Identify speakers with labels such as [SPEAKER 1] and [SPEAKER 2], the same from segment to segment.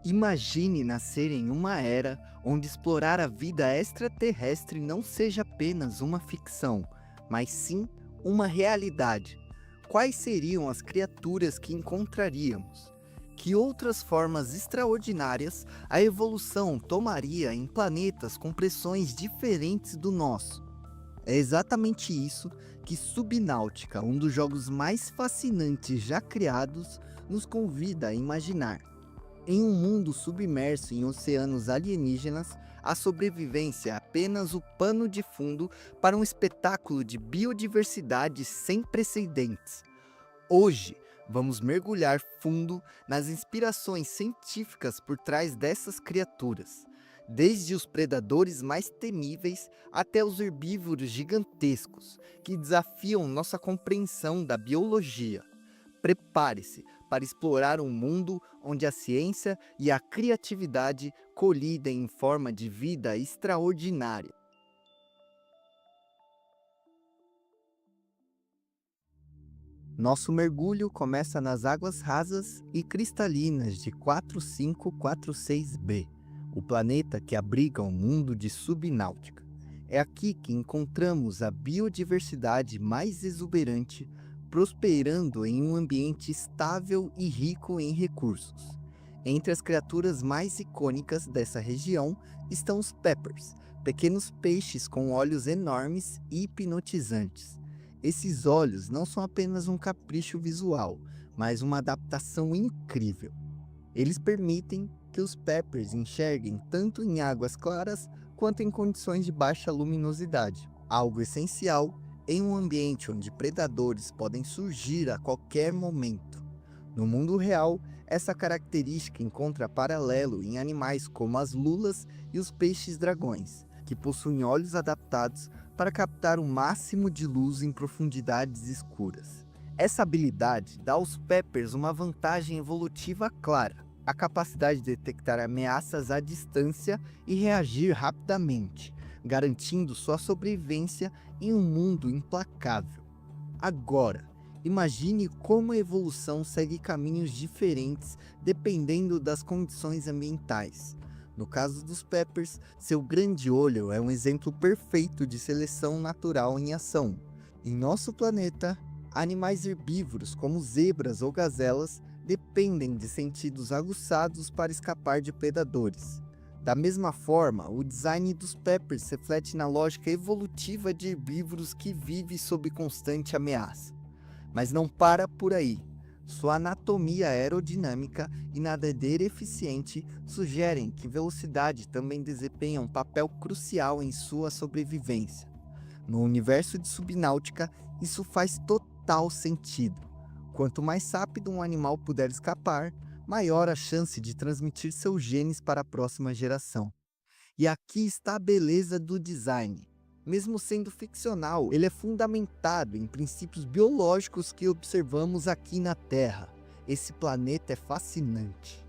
[SPEAKER 1] Imagine nascer em uma era onde explorar a vida extraterrestre não seja apenas uma ficção, mas sim uma realidade. Quais seriam as criaturas que encontraríamos? Que outras formas extraordinárias a evolução tomaria em planetas com pressões diferentes do nosso? É exatamente isso que Subnáutica, um dos jogos mais fascinantes já criados, nos convida a imaginar. Em um mundo submerso em oceanos alienígenas, a sobrevivência é apenas o pano de fundo para um espetáculo de biodiversidade sem precedentes. Hoje, vamos mergulhar fundo nas inspirações científicas por trás dessas criaturas, desde os predadores mais temíveis até os herbívoros gigantescos, que desafiam nossa compreensão da biologia. Prepare-se para explorar um mundo onde a ciência e a criatividade colidem em forma de vida extraordinária. Nosso mergulho começa nas águas rasas e cristalinas de 4546b, o planeta que abriga um mundo de subnáutica. É aqui que encontramos a biodiversidade mais exuberante, prosperando em um ambiente estável e rico em recursos. Entre as criaturas mais icônicas dessa região estão os Peppers, pequenos peixes com olhos enormes e hipnotizantes. Esses olhos não são apenas um capricho visual, mas uma adaptação incrível. Eles permitem que os Peppers enxerguem tanto em águas claras quanto em condições de baixa luminosidade, algo essencial em um ambiente onde predadores podem surgir a qualquer momento. No mundo real, essa característica encontra paralelo em animais como as lulas e os peixes-dragões, que possuem olhos adaptados para captar o máximo de luz em profundidades escuras. Essa habilidade dá aos Peppers uma vantagem evolutiva clara: a capacidade de detectar ameaças à distância e reagir rapidamente, garantindo sua sobrevivência em um mundo implacável. Agora, imagine como a evolução segue caminhos diferentes dependendo das condições ambientais. No caso dos Peppers, seu grande olho é um exemplo perfeito de seleção natural em ação. Em nosso planeta, animais herbívoros como zebras ou gazelas dependem de sentidos aguçados para escapar de predadores. Da mesma forma, o design dos Peppers reflete na lógica evolutiva de herbívoros que vive sob constante ameaça. Mas não para por aí. Sua anatomia aerodinâmica e nadadeira eficiente sugerem que velocidade também desempenha um papel crucial em sua sobrevivência. No universo de Subnáutica, isso faz total sentido. Quanto mais rápido um animal puder escapar, maior a chance de transmitir seus genes para a próxima geração. E aqui está a beleza do design. Mesmo sendo ficcional, ele é fundamentado em princípios biológicos que observamos aqui na Terra. Esse planeta é fascinante.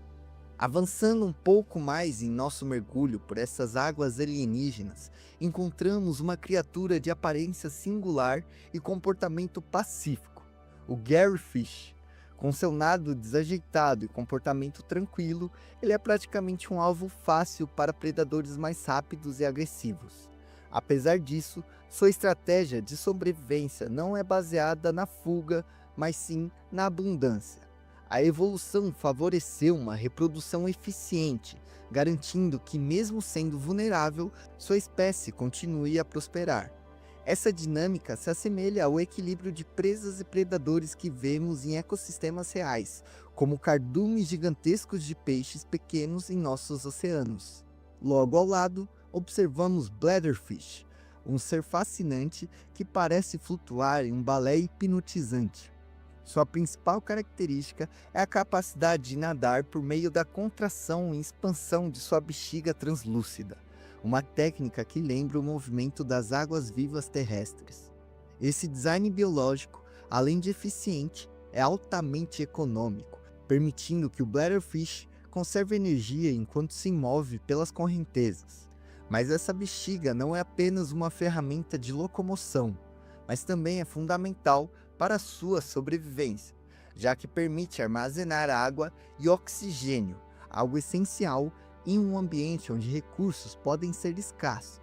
[SPEAKER 1] Avançando um pouco mais em nosso mergulho por essas águas alienígenas, encontramos uma criatura de aparência singular e comportamento pacífico, o Garryfish. Com seu nado desajeitado e comportamento tranquilo, ele é praticamente um alvo fácil para predadores mais rápidos e agressivos. Apesar disso, sua estratégia de sobrevivência não é baseada na fuga, mas sim na abundância. A evolução favoreceu uma reprodução eficiente, garantindo que, mesmo sendo vulnerável, sua espécie continue a prosperar. Essa dinâmica se assemelha ao equilíbrio de presas e predadores que vemos em ecossistemas reais, como cardumes gigantescos de peixes pequenos em nossos oceanos. Logo ao lado, observamos Bladderfish, um ser fascinante que parece flutuar em um balé hipnotizante. Sua principal característica é a capacidade de nadar por meio da contração e expansão de sua bexiga translúcida, uma técnica que lembra o movimento das águas vivas terrestres. Esse design biológico, além de eficiente, é altamente econômico, permitindo que o Bladderfish conserve energia enquanto se move pelas correntezas. Mas essa bexiga não é apenas uma ferramenta de locomoção, mas também é fundamental para a sua sobrevivência, já que permite armazenar água e oxigênio, algo essencial em um ambiente onde recursos podem ser escassos.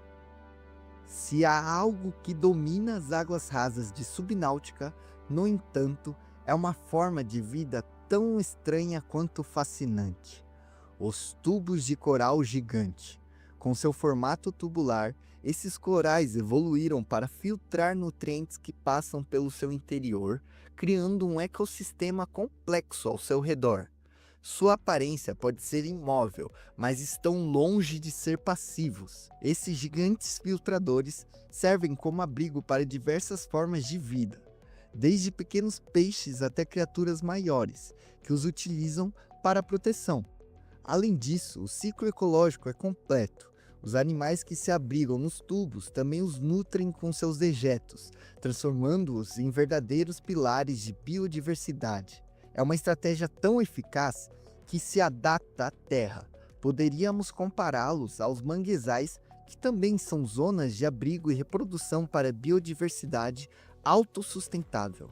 [SPEAKER 1] Se há algo que domina as águas rasas de Subnáutica, no entanto, é uma forma de vida tão estranha quanto fascinante. Os tubos de coral gigante. Com seu formato tubular, esses corais evoluíram para filtrar nutrientes que passam pelo seu interior, criando um ecossistema complexo ao seu redor. Sua aparência pode ser imóvel, mas estão longe de ser passivos. Esses gigantes filtradores servem como abrigo para diversas formas de vida, desde pequenos peixes até criaturas maiores, que os utilizam para proteção. Além disso, o ciclo ecológico é completo. Os animais que se abrigam nos tubos também os nutrem com seus dejetos, transformando-os em verdadeiros pilares de biodiversidade. É uma estratégia tão eficaz que se adapta à Terra. Poderíamos compará-los aos manguezais, que também são zonas de abrigo e reprodução para biodiversidade autossustentável.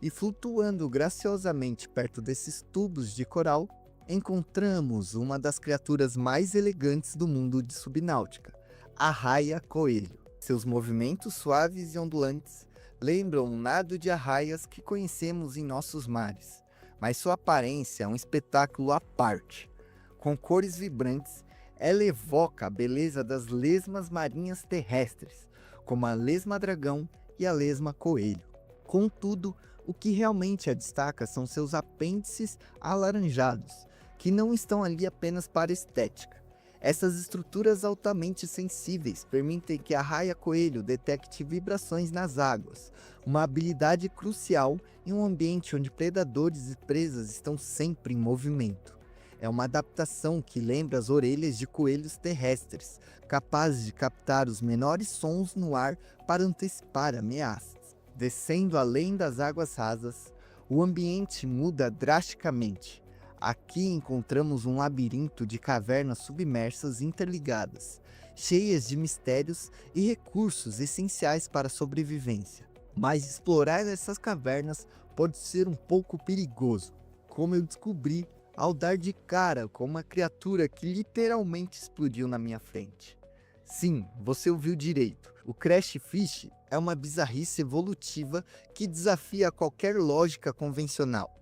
[SPEAKER 1] E flutuando graciosamente perto desses tubos de coral, encontramos uma das criaturas mais elegantes do mundo de Subnáutica, a arraia-coelho. Seus movimentos suaves e ondulantes lembram um nado de arraias que conhecemos em nossos mares, mas sua aparência é um espetáculo à parte. Com cores vibrantes, ela evoca a beleza das lesmas marinhas terrestres, como a lesma-dragão e a lesma-coelho. Contudo, o que realmente a destaca são seus apêndices alaranjados, que não estão ali apenas para estética. Essas estruturas altamente sensíveis permitem que a arraia-coelho detecte vibrações nas águas, uma habilidade crucial em um ambiente onde predadores e presas estão sempre em movimento. É uma adaptação que lembra as orelhas de coelhos terrestres, capazes de captar os menores sons no ar para antecipar ameaças. Descendo além das águas rasas, o ambiente muda drasticamente. Aqui encontramos um labirinto de cavernas submersas interligadas, cheias de mistérios e recursos essenciais para a sobrevivência. Mas explorar essas cavernas pode ser um pouco perigoso, como eu descobri ao dar de cara com uma criatura que literalmente explodiu na minha frente. Sim, você ouviu direito. O Crash Fish é uma bizarrice evolutiva que desafia qualquer lógica convencional.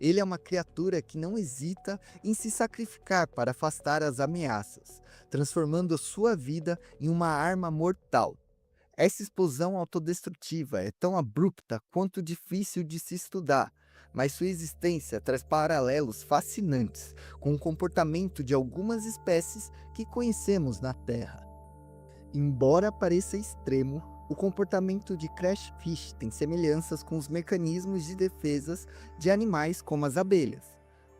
[SPEAKER 1] Ele é uma criatura que não hesita em se sacrificar para afastar as ameaças, transformando a sua vida em uma arma mortal. Essa explosão autodestrutiva é tão abrupta quanto difícil de se estudar, mas sua existência traz paralelos fascinantes com o comportamento de algumas espécies que conhecemos na Terra. Embora pareça extremo, o comportamento de Crash Fish tem semelhanças com os mecanismos de defesa de animais como as abelhas.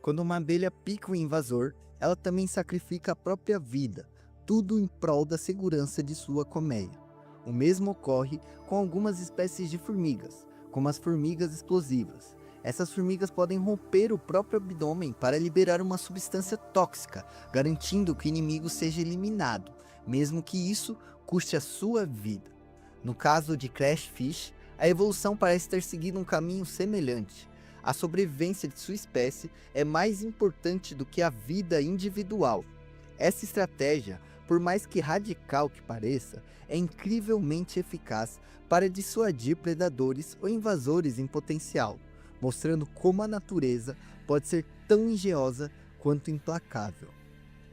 [SPEAKER 1] Quando uma abelha pica o invasor, ela também sacrifica a própria vida, tudo em prol da segurança de sua colmeia. O mesmo ocorre com algumas espécies de formigas, como as formigas explosivas. Essas formigas podem romper o próprio abdômen para liberar uma substância tóxica, garantindo que o inimigo seja eliminado, mesmo que isso custe a sua vida. No caso de Crash Fish, a evolução parece ter seguido um caminho semelhante. A sobrevivência de sua espécie é mais importante do que a vida individual. Essa estratégia, por mais que radical que pareça, é incrivelmente eficaz para dissuadir predadores ou invasores em potencial, mostrando como a natureza pode ser tão engenhosa quanto implacável.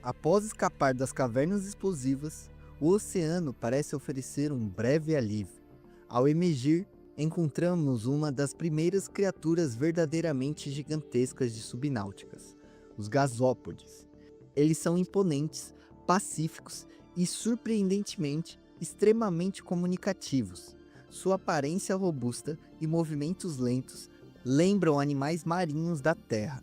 [SPEAKER 1] Após escapar das cavernas explosivas, o oceano parece oferecer um breve alívio. Ao emergir, encontramos uma das primeiras criaturas verdadeiramente gigantescas de subnáuticas, os gasópodes. Eles são imponentes, pacíficos e, surpreendentemente, extremamente comunicativos. Sua aparência robusta e movimentos lentos lembram animais marinhos da terra,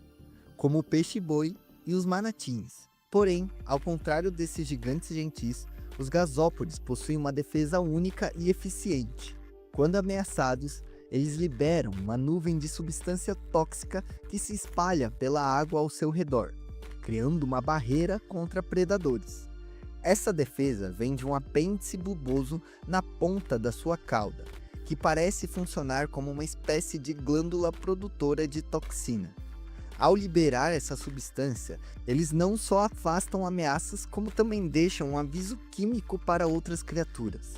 [SPEAKER 1] como o peixe-boi e os manatins. Porém, ao contrário desses gigantes gentis, os gasópodes possuem uma defesa única e eficiente. Quando ameaçados, eles liberam uma nuvem de substância tóxica que se espalha pela água ao seu redor, criando uma barreira contra predadores. Essa defesa vem de um apêndice bulboso na ponta da sua cauda, que parece funcionar como uma espécie de glândula produtora de toxina. Ao liberar essa substância, eles não só afastam ameaças, como também deixam um aviso químico para outras criaturas.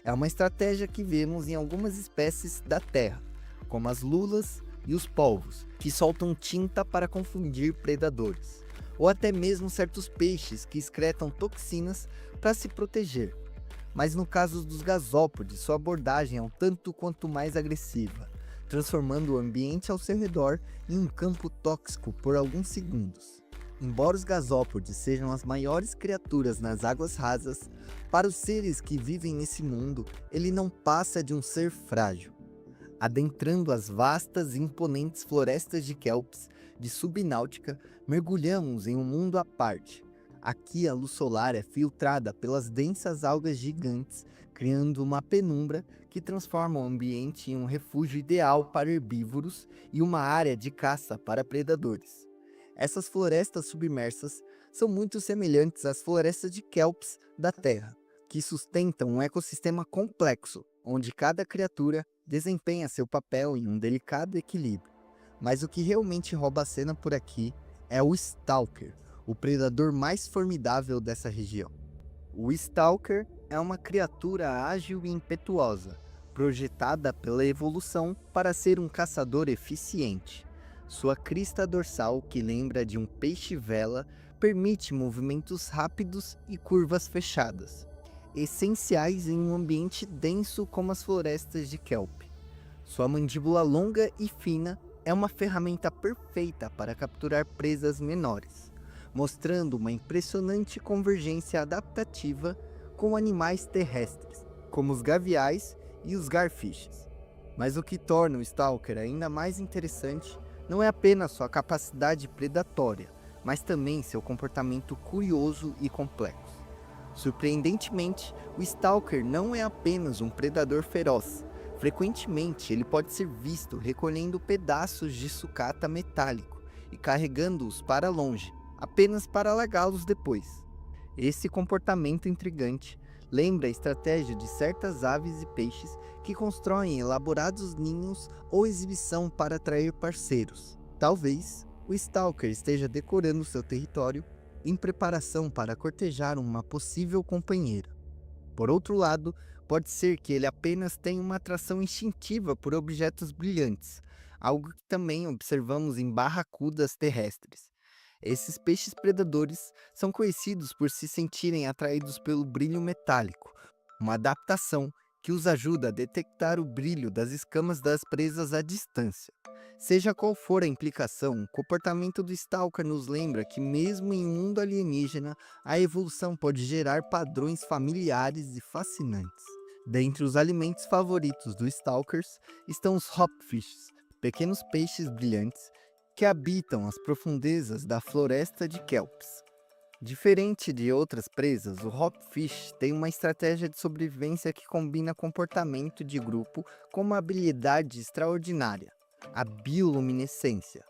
[SPEAKER 1] É uma estratégia que vemos em algumas espécies da Terra, como as lulas e os polvos, que soltam tinta para confundir predadores, ou até mesmo certos peixes que excretam toxinas para se proteger. Mas no caso dos gasópodes, sua abordagem é um tanto quanto mais agressiva, transformando o ambiente ao seu redor em um campo tóxico por alguns segundos. Embora os gasópodes sejam as maiores criaturas nas águas rasas, para os seres que vivem nesse mundo, ele não passa de um ser frágil. Adentrando as vastas e imponentes florestas de kelps de subnáutica, mergulhamos em um mundo à parte. Aqui a luz solar é filtrada pelas densas algas gigantes, criando uma penumbra que transforma o ambiente em um refúgio ideal para herbívoros e uma área de caça para predadores. Essas florestas submersas são muito semelhantes às florestas de kelps da Terra, que sustentam um ecossistema complexo, onde cada criatura desempenha seu papel em um delicado equilíbrio. Mas o que realmente rouba a cena por aqui é o Stalker, o predador mais formidável dessa região. O Stalker é uma criatura ágil e impetuosa, projetada pela evolução para ser um caçador eficiente. Sua crista dorsal, que lembra de um peixe-vela, permite movimentos rápidos e curvas fechadas, essenciais em um ambiente denso como as florestas de kelp. Sua mandíbula longa e fina é uma ferramenta perfeita para capturar presas menores, mostrando uma impressionante convergência adaptativa com animais terrestres, como os gaviais e os garfishes. Mas o que torna o Stalker ainda mais interessante não é apenas sua capacidade predatória, mas também seu comportamento curioso e complexo. Surpreendentemente, o Stalker não é apenas um predador feroz. Frequentemente, ele pode ser visto recolhendo pedaços de sucata metálico e carregando-os para longe, apenas para largá-los depois. Esse comportamento intrigante lembra a estratégia de certas aves e peixes que constroem elaborados ninhos ou exibição para atrair parceiros. Talvez o Stalker esteja decorando seu território em preparação para cortejar uma possível companheira. Por outro lado, pode ser que ele apenas tenha uma atração instintiva por objetos brilhantes, algo que também observamos em barracudas terrestres. Esses peixes predadores são conhecidos por se sentirem atraídos pelo brilho metálico, uma adaptação que os ajuda a detectar o brilho das escamas das presas à distância. Seja qual for a implicação, o comportamento do Stalker nos lembra que mesmo em um mundo alienígena, a evolução pode gerar padrões familiares e fascinantes. Dentre os alimentos favoritos dos Stalkers estão os hopfishes, pequenos peixes brilhantes que habitam as profundezas da floresta de kelps. Diferente de outras presas, o hopfish tem uma estratégia de sobrevivência que combina comportamento de grupo com uma habilidade extraordinária, a bioluminescência.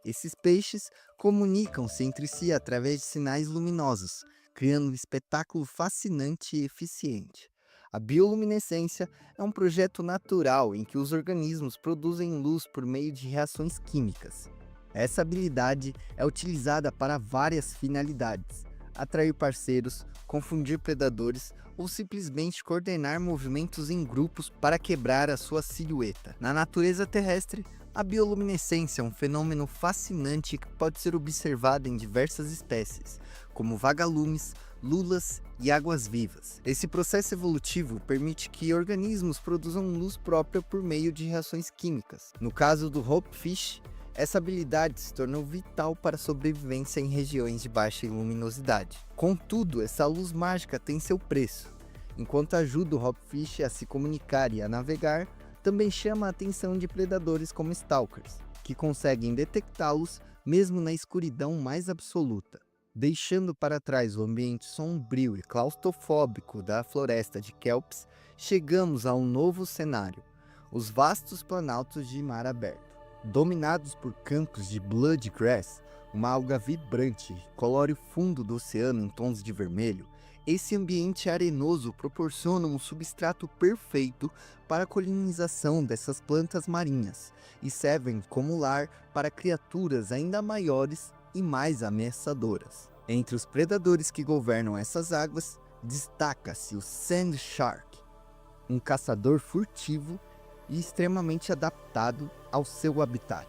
[SPEAKER 1] Esses peixes comunicam-se entre si através de sinais luminosos, criando um espetáculo fascinante e eficiente. A bioluminescência é um projeto natural em que os organismos produzem luz por meio de reações químicas. Essa habilidade é utilizada para várias finalidades: atrair parceiros, confundir predadores ou simplesmente coordenar movimentos em grupos para quebrar a sua silhueta. Na natureza terrestre, a bioluminescência é um fenômeno fascinante que pode ser observado em diversas espécies, como vagalumes, lulas e águas-vivas. Esse processo evolutivo permite que organismos produzam luz própria por meio de reações químicas. No caso do hopefish, essa habilidade se tornou vital para a sobrevivência em regiões de baixa luminosidade. Contudo, essa luz mágica tem seu preço. Enquanto ajuda o hopfish a se comunicar e a navegar, também chama a atenção de predadores como stalkers, que conseguem detectá-los mesmo na escuridão mais absoluta. Deixando para trás o ambiente sombrio e claustrofóbico da floresta de kelps, chegamos a um novo cenário: os vastos planaltos de mar aberto. Dominados por campos de bloodgrass, uma alga vibrante que colore o fundo do oceano em tons de vermelho. Esse ambiente arenoso proporciona um substrato perfeito para a colonização dessas plantas marinhas e servem como lar para criaturas ainda maiores e mais ameaçadoras. Entre os predadores que governam essas águas, destaca-se o Sand Shark, um caçador furtivo e extremamente adaptado ao seu habitat.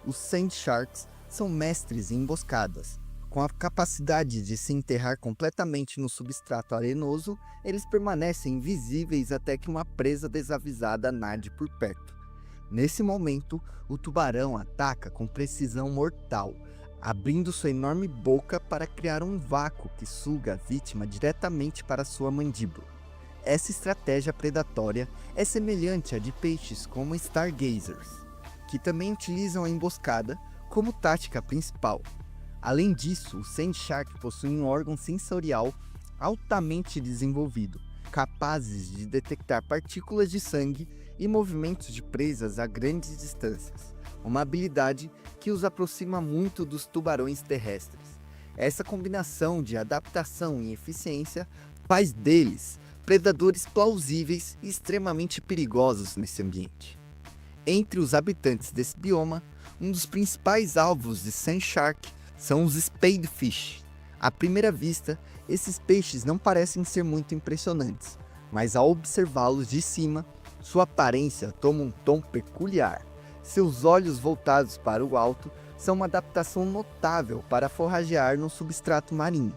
[SPEAKER 1] Os Sand Sharks são mestres em emboscadas. Com a capacidade de se enterrar completamente no substrato arenoso, eles permanecem invisíveis até que uma presa desavisada nade por perto. Nesse momento, o tubarão ataca com precisão mortal, abrindo sua enorme boca para criar um vácuo que suga a vítima diretamente para sua mandíbula. Essa estratégia predatória é semelhante à de peixes como stargazers, que também utilizam a emboscada como tática principal. Além disso, o Sand Shark possui um órgão sensorial altamente desenvolvido, capazes de detectar partículas de sangue e movimentos de presas a grandes distâncias, uma habilidade que os aproxima muito dos tubarões terrestres. Essa combinação de adaptação e eficiência faz deles predadores plausíveis e extremamente perigosos nesse ambiente. Entre os habitantes desse bioma, um dos principais alvos de Sand Shark são os Spadefish. À primeira vista, esses peixes não parecem ser muito impressionantes, mas ao observá-los de cima, sua aparência toma um tom peculiar. Seus olhos voltados para o alto são uma adaptação notável para forragear no substrato marinho.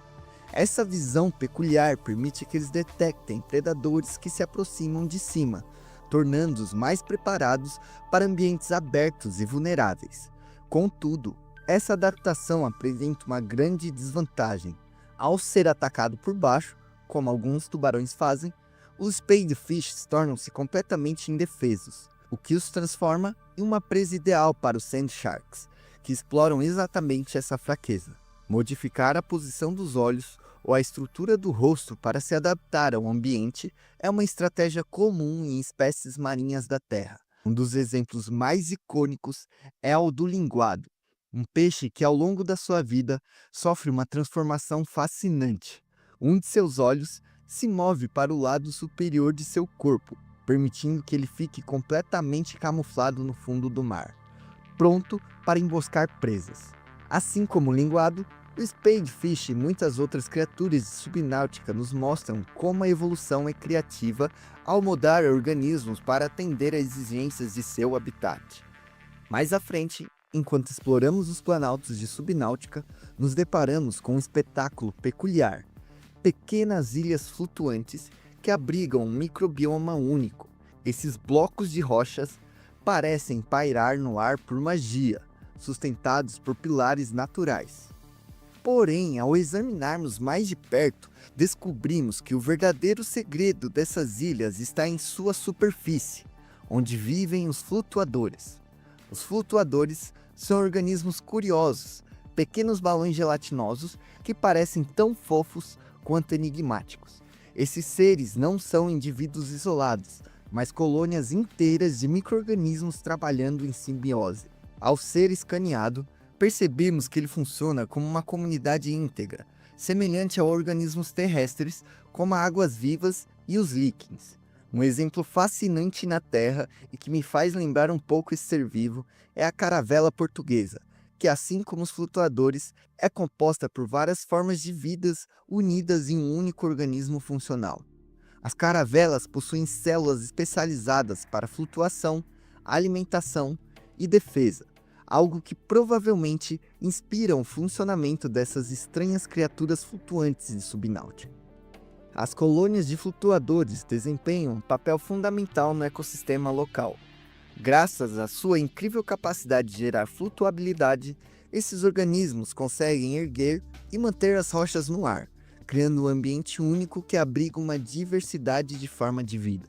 [SPEAKER 1] Essa visão peculiar permite que eles detectem predadores que se aproximam de cima, tornando-os mais preparados para ambientes abertos e vulneráveis. Contudo, essa adaptação apresenta uma grande desvantagem. Ao ser atacado por baixo, como alguns tubarões fazem, os Spadefish tornam-se completamente indefesos, o que os transforma em uma presa ideal para os Sand Sharks, que exploram exatamente essa fraqueza. Modificar a posição dos olhos ou a estrutura do rosto para se adaptar ao ambiente é uma estratégia comum em espécies marinhas da Terra. Um dos exemplos mais icônicos é o do linguado, um peixe que ao longo da sua vida sofre uma transformação fascinante. Um de seus olhos se move para o lado superior de seu corpo, permitindo que ele fique completamente camuflado no fundo do mar, pronto para emboscar presas. Assim como o linguado, o Spadefish e muitas outras criaturas de subnáutica nos mostram como a evolução é criativa ao mudar organismos para atender às exigências de seu habitat. Mais à frente, enquanto exploramos os planaltos de subnáutica, nos deparamos com um espetáculo peculiar: pequenas ilhas flutuantes que abrigam um microbioma único. Esses blocos de rochas parecem pairar no ar por magia, sustentados por pilares naturais. Porém, ao examinarmos mais de perto, descobrimos que o verdadeiro segredo dessas ilhas está em sua superfície, onde vivem os flutuadores. Os flutuadores são organismos curiosos, pequenos balões gelatinosos que parecem tão fofos quanto enigmáticos. Esses seres não são indivíduos isolados, mas colônias inteiras de micro-organismos trabalhando em simbiose. Ao ser escaneado, percebemos que ele funciona como uma comunidade íntegra, semelhante a organismos terrestres como águas-vivas e os líquens. Um exemplo fascinante na Terra e que me faz lembrar um pouco esse ser vivo é a caravela portuguesa, que assim como os flutuadores, é composta por várias formas de vidas unidas em um único organismo funcional. As caravelas possuem células especializadas para flutuação, alimentação e defesa, algo que provavelmente inspira o funcionamento dessas estranhas criaturas flutuantes de subnáutica. As colônias de flutuadores desempenham um papel fundamental no ecossistema local. Graças à sua incrível capacidade de gerar flutuabilidade, esses organismos conseguem erguer e manter as rochas no ar, criando um ambiente único que abriga uma diversidade de forma de vida.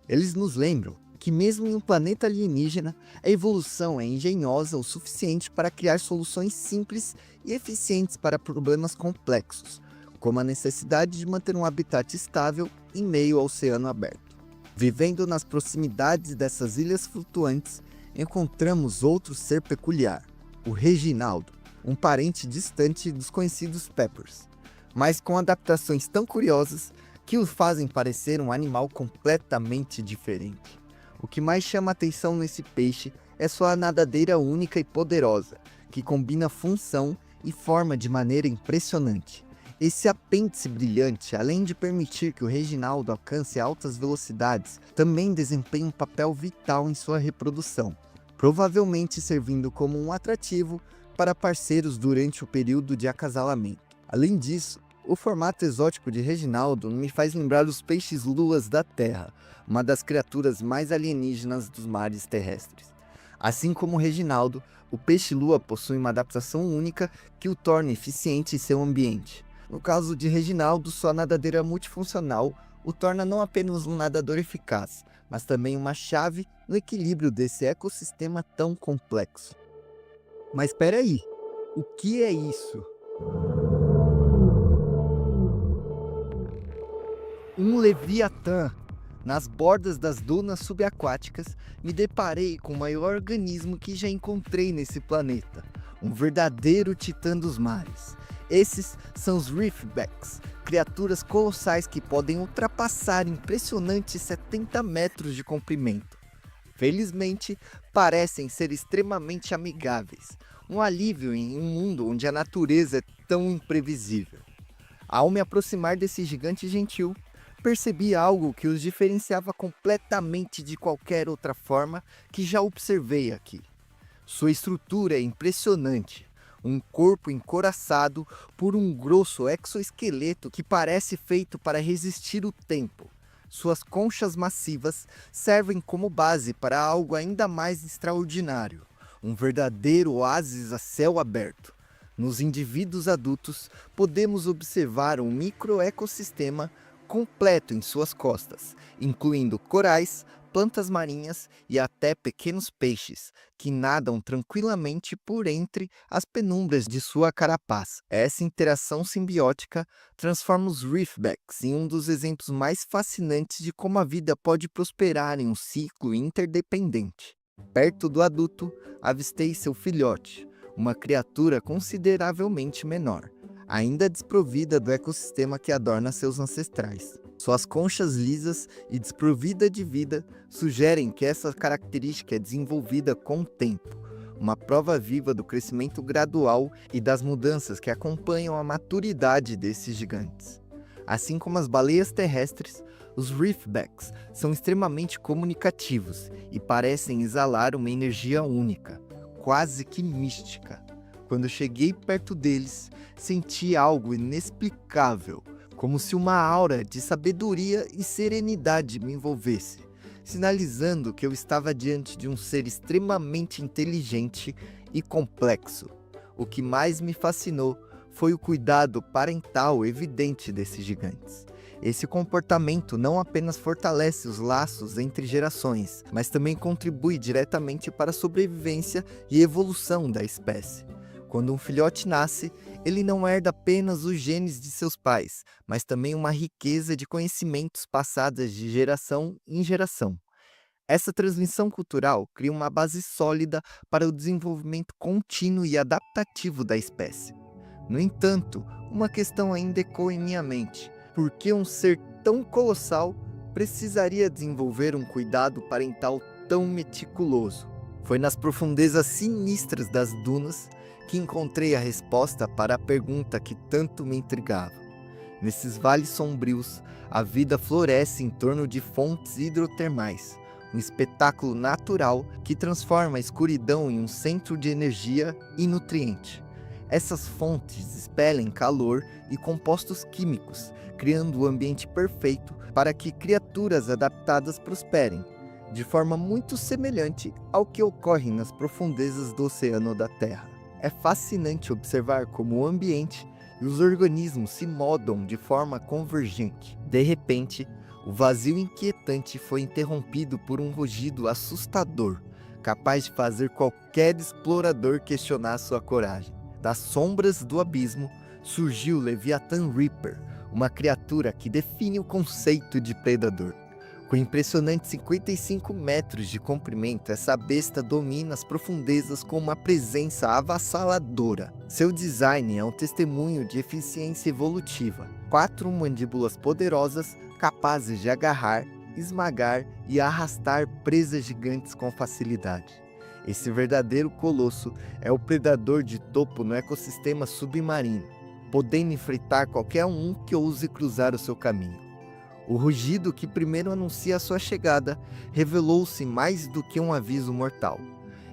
[SPEAKER 1] Eles nos lembram que mesmo em um planeta alienígena, a evolução é engenhosa o suficiente para criar soluções simples e eficientes para problemas complexos, como a necessidade de manter um habitat estável em meio ao oceano aberto. Vivendo nas proximidades dessas ilhas flutuantes, encontramos outro ser peculiar, o Reginaldo, um parente distante dos conhecidos Peppers, mas com adaptações tão curiosas que o fazem parecer um animal completamente diferente. O que mais chama atenção nesse peixe é sua nadadeira única e poderosa, que combina função e forma de maneira impressionante. Esse apêndice brilhante, além de permitir que o Reginaldo alcance altas velocidades, também desempenha um papel vital em sua reprodução, provavelmente servindo como um atrativo para parceiros durante o período de acasalamento. Além disso, o formato exótico de Reginaldo me faz lembrar os peixes-luas da Terra, uma das criaturas mais alienígenas dos mares terrestres. Assim como Reginaldo, o peixe-lua possui uma adaptação única que o torna eficiente em seu ambiente. No caso de Reginaldo, sua nadadeira multifuncional o torna não apenas um nadador eficaz, mas também uma chave no equilíbrio desse ecossistema tão complexo. Mas espera aí, o que é isso? Um leviatã! Nas bordas das dunas subaquáticas, me deparei com o maior organismo que já encontrei nesse planeta, um verdadeiro titã dos mares. Esses são os Reefbacks, criaturas colossais que podem ultrapassar impressionantes 70 metros de comprimento. Felizmente, parecem ser extremamente amigáveis, um alívio em um mundo onde a natureza é tão imprevisível. Ao me aproximar desse gigante gentil, percebi algo que os diferenciava completamente de qualquer outra forma que já observei aqui. Sua estrutura é impressionante, um corpo encoraçado por um grosso exoesqueleto que parece feito para resistir o tempo. Suas conchas massivas servem como base para algo ainda mais extraordinário, um verdadeiro oásis a céu aberto. Nos indivíduos adultos, podemos observar um microecossistema completo em suas costas, incluindo corais, plantas marinhas e até pequenos peixes, que nadam tranquilamente por entre as penumbras de sua carapaça. Essa interação simbiótica transforma os Reefbacks em um dos exemplos mais fascinantes de como a vida pode prosperar em um ciclo interdependente. Perto do adulto, avistei seu filhote, uma criatura consideravelmente menor, ainda desprovida do ecossistema que adorna seus ancestrais. Suas conchas lisas e desprovida de vida sugerem que essa característica é desenvolvida com o tempo, uma prova viva do crescimento gradual e das mudanças que acompanham a maturidade desses gigantes. Assim como as baleias terrestres, os Reefbacks são extremamente comunicativos e parecem exalar uma energia única, quase que mística. Quando cheguei perto deles, senti algo inexplicável, como se uma aura de sabedoria e serenidade me envolvesse, sinalizando que eu estava diante de um ser extremamente inteligente e complexo. O que mais me fascinou foi o cuidado parental evidente desses gigantes. Esse comportamento não apenas fortalece os laços entre gerações, mas também contribui diretamente para a sobrevivência e evolução da espécie. Quando um filhote nasce, ele não herda apenas os genes de seus pais, mas também uma riqueza de conhecimentos passados de geração em geração. Essa transmissão cultural cria uma base sólida para o desenvolvimento contínuo e adaptativo da espécie. No entanto, uma questão ainda ecoa em minha mente: por que um ser tão colossal precisaria desenvolver um cuidado parental tão meticuloso? Foi nas profundezas sinistras das dunas que encontrei a resposta para a pergunta que tanto me intrigava. Nesses vales sombrios, a vida floresce em torno de fontes hidrotermais, um espetáculo natural que transforma a escuridão em um centro de energia e nutriente. Essas fontes expelem calor e compostos químicos, criando o ambiente perfeito para que criaturas adaptadas prosperem, de forma muito semelhante ao que ocorre nas profundezas do oceano da Terra. É fascinante observar como o ambiente e os organismos se moldam de forma convergente. De repente, o vazio inquietante foi interrompido por um rugido assustador, capaz de fazer qualquer explorador questionar sua coragem. Das sombras do abismo surgiu o Leviathan Reaper, uma criatura que define o conceito de predador. Com impressionantes 55 metros de comprimento, essa besta domina as profundezas com uma presença avassaladora. Seu design é um testemunho de eficiência evolutiva. 4 mandíbulas poderosas capazes de agarrar, esmagar e arrastar presas gigantes com facilidade. Esse verdadeiro colosso é o predador de topo no ecossistema submarino, podendo enfrentar qualquer um que ouse cruzar o seu caminho. O rugido que primeiro anuncia a sua chegada revelou-se mais do que um aviso mortal.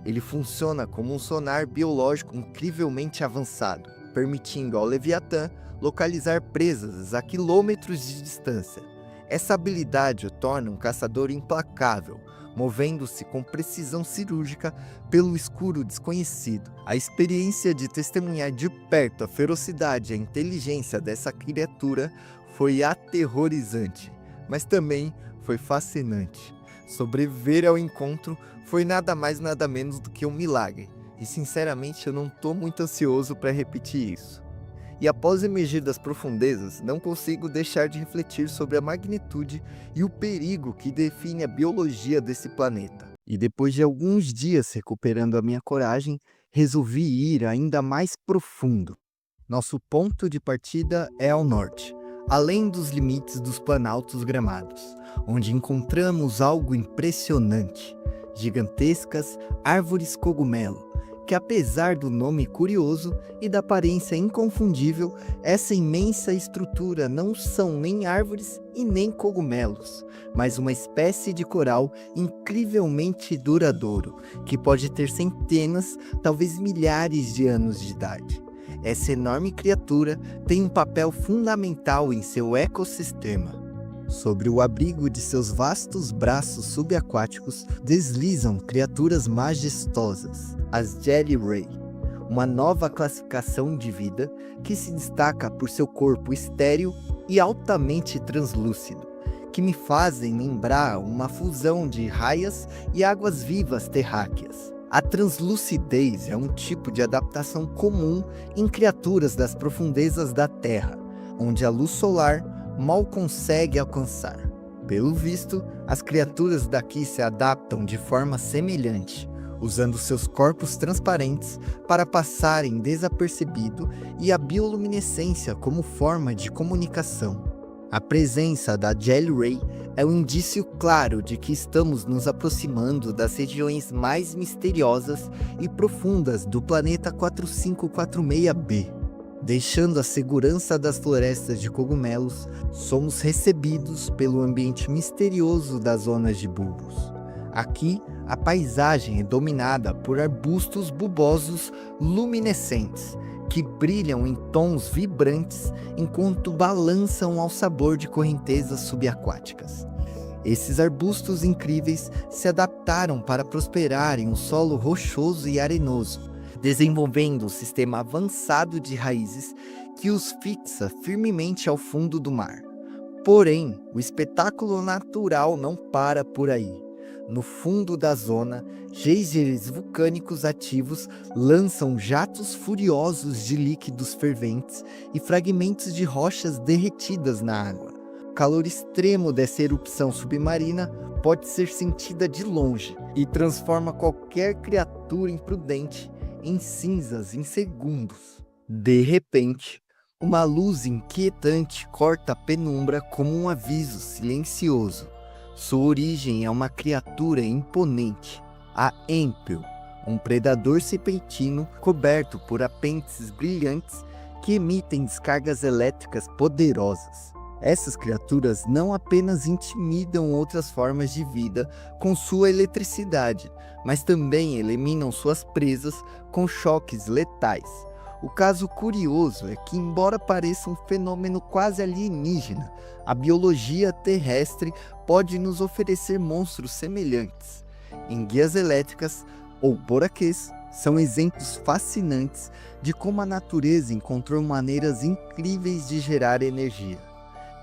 [SPEAKER 1] Ele funciona como um sonar biológico incrivelmente avançado, permitindo ao Leviatã localizar presas a quilômetros de distância. Essa habilidade o torna um caçador implacável, movendo-se com precisão cirúrgica pelo escuro desconhecido. A experiência de testemunhar de perto a ferocidade e a inteligência dessa criatura foi aterrorizante, mas também foi fascinante. Sobreviver ao encontro foi nada mais nada menos do que um milagre, e sinceramente eu não estou muito ansioso para repetir isso. E após emergir das profundezas, não consigo deixar de refletir sobre a magnitude e o perigo que define a biologia desse planeta. E depois de alguns dias recuperando a minha coragem, resolvi ir ainda mais profundo. Nosso ponto de partida é ao norte, além dos limites dos Planaltos Gramados, onde encontramos algo impressionante: gigantescas árvores cogumelo, que apesar do nome curioso e da aparência inconfundível, essa imensa estrutura não são nem árvores e nem cogumelos, mas uma espécie de coral incrivelmente duradouro, que pode ter centenas, talvez milhares de anos de idade. Essa enorme criatura tem um papel fundamental em seu ecossistema. Sobre o abrigo de seus vastos braços subaquáticos deslizam criaturas majestosas, as Jelly Ray, uma nova classificação de vida que se destaca por seu corpo estéril e altamente translúcido, que me fazem lembrar uma fusão de raias e águas-vivas terráqueas. A translucidez é um tipo de adaptação comum em criaturas das profundezas da Terra, onde a luz solar mal consegue alcançar. Pelo visto, as criaturas daqui se adaptam de forma semelhante, usando seus corpos transparentes para passarem desapercebido e a bioluminescência como forma de comunicação. A presença da Jelly Ray é um indício claro de que estamos nos aproximando das regiões mais misteriosas e profundas do planeta 4546b. Deixando a segurança das florestas de cogumelos, somos recebidos pelo ambiente misterioso das zonas de bulbos. Aqui, a paisagem é dominada por arbustos bulbosos luminescentes, que brilham em tons vibrantes enquanto balançam ao sabor de correntezas subaquáticas. Esses arbustos incríveis se adaptaram para prosperar em um solo rochoso e arenoso, desenvolvendo um sistema avançado de raízes que os fixa firmemente ao fundo do mar. Porém, o espetáculo natural não para por aí. No fundo da zona, geysers vulcânicos ativos lançam jatos furiosos de líquidos ferventes e fragmentos de rochas derretidas na água. O calor extremo dessa erupção submarina pode ser sentida de longe e transforma qualquer criatura imprudente em cinzas em segundos. De repente, uma luz inquietante corta a penumbra como um aviso silencioso. Sua origem é uma criatura imponente, a Empel, um predador serpentino coberto por apêndices brilhantes que emitem descargas elétricas poderosas. Essas criaturas não apenas intimidam outras formas de vida com sua eletricidade, mas também eliminam suas presas com choques letais. O caso curioso é que, embora pareça um fenômeno quase alienígena, a biologia terrestre pode nos oferecer monstros semelhantes. Enguias elétricas, ou boraquês, são exemplos fascinantes de como a natureza encontrou maneiras incríveis de gerar energia.